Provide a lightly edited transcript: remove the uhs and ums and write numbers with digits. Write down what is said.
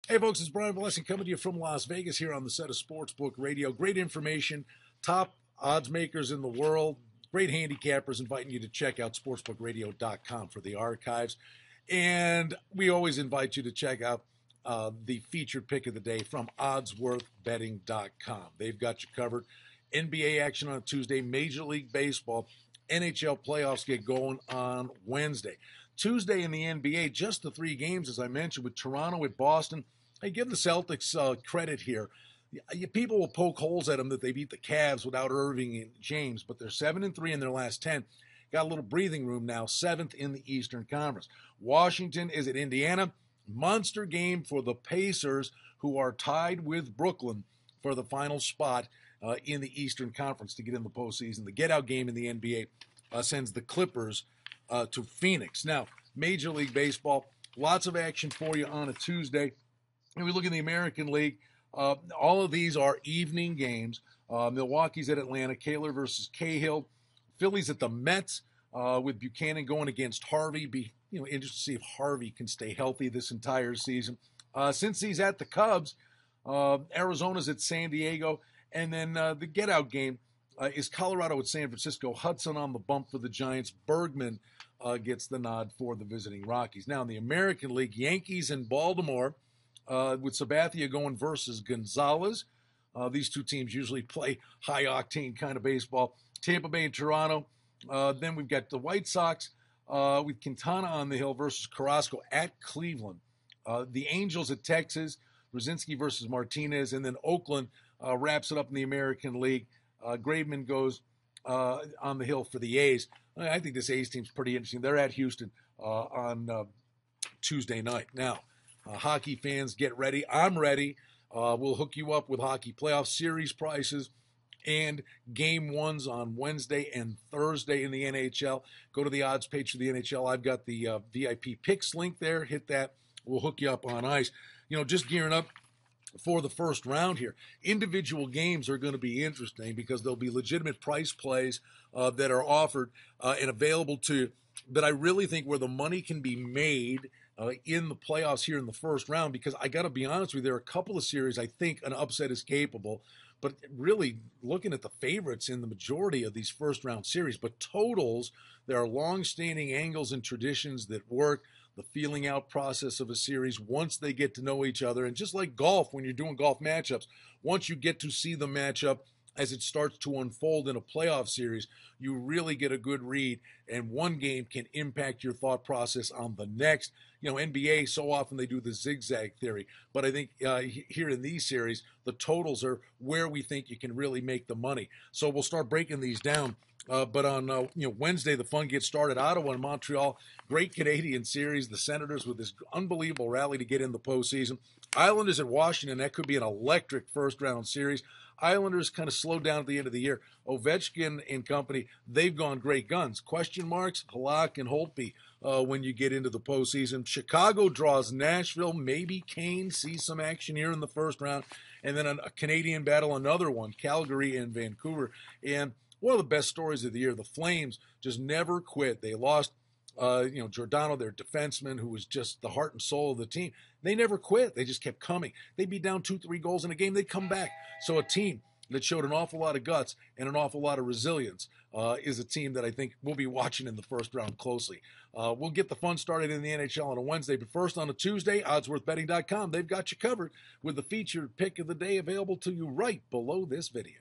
Hey, folks, it's Brian Blessing coming to you from Las Vegas here on the set of Sportsbook Radio. Great information, top odds makers in the world, great handicappers inviting you to check out sportsbookradio.com for the archives. And we always invite you to check out the featured pick of the day from oddsworthbetting.com. They've got you covered. NBA action on Tuesday, Major League Baseball, NHL playoffs get going on Wednesday. Tuesday in the NBA, just the three games, as I mentioned, with Toronto at Boston. Hey, give the Celtics credit here. People will poke holes at them that they beat the Cavs without Irving and James, but they're 7-3 in their last 10. Got a little breathing room now, 7th in the Eastern Conference. Washington is at Indiana. Monster game for the Pacers, who are tied with Brooklyn for the final spot in the Eastern Conference to get in the postseason. The get-out game in the NBA sends the Clippers to Phoenix. Now, Major League Baseball, lots of action for you on a Tuesday. And we look in the American League. All of these are evening games. Milwaukee's at Atlanta, Kaler versus Cahill. Phillies at the Mets with Buchanan going against Harvey. Be interested to see if Harvey can stay healthy this entire season. Cincy's at the Cubs. Arizona's at San Diego. And then the get-out game is Colorado at San Francisco. Hudson on the bump for the Giants. Bergman gets the nod for the visiting Rockies. Now in the American League, Yankees in Baltimore. With Sabathia going versus Gonzalez. These two teams usually play high-octane kind of baseball. Tampa Bay and Toronto. Then we've got the White Sox with Quintana on the hill versus Carrasco at Cleveland. The Angels at Texas. Rosinski versus Martinez. And then Oakland wraps it up in the American League. Graveman goes on the hill for the A's. I think this A's team's pretty interesting. They're at Houston on Tuesday night. Now, hockey fans, get ready. I'm ready. We'll hook you up with hockey playoff series prices and game ones on Wednesday and Thursday in the NHL. Go to the odds page for the NHL. I've got the VIP picks link there. Hit that. We'll hook you up on ice. Just gearing up for the first round here. Individual games are going to be interesting because there'll be legitimate price plays that are offered and available to you. But I really think where the money can be made in the playoffs here in the first round, because I got to be honest with you, there are a couple of series I think an upset is capable, but really looking at the favorites in the majority of these first round series. But totals, there are long-standing angles and traditions that work. The feeling out process of a series once they get to know each other. And just like golf, when you're doing golf matchups, once you get to see the matchup as it starts to unfold in a playoff series, you really get a good read, and one game can impact your thought process on the next. NBA, so often they do the zigzag theory, but I think here in these series, the totals are where we think you can really make the money. So we'll start breaking these down. But on Wednesday, the fun gets started. Ottawa and Montreal, great Canadian series. The Senators with this unbelievable rally to get in the postseason. Islanders at Washington, that could be an electric first-round series. Islanders kind of slowed down at the end of the year. Ovechkin and company, they've gone great guns. Question marks, Halak and Holtby when you get into the postseason. Chicago draws Nashville. Maybe Kane sees some action here in the first round. And then a Canadian battle, another one, Calgary and Vancouver. And one of the best stories of the year, the Flames just never quit. They lost Giordano, their defenseman, who was just the heart and soul of the team. They never quit. They just kept coming. They'd be down 2-3 goals in a game. They'd come back. So a team that showed an awful lot of guts and an awful lot of resilience is a team that I think we'll be watching in the first round closely. We'll get the fun started in the NHL on a Wednesday, but first on a Tuesday, oddsworthbetting.com. They've got you covered with the featured pick of the day available to you right below this video.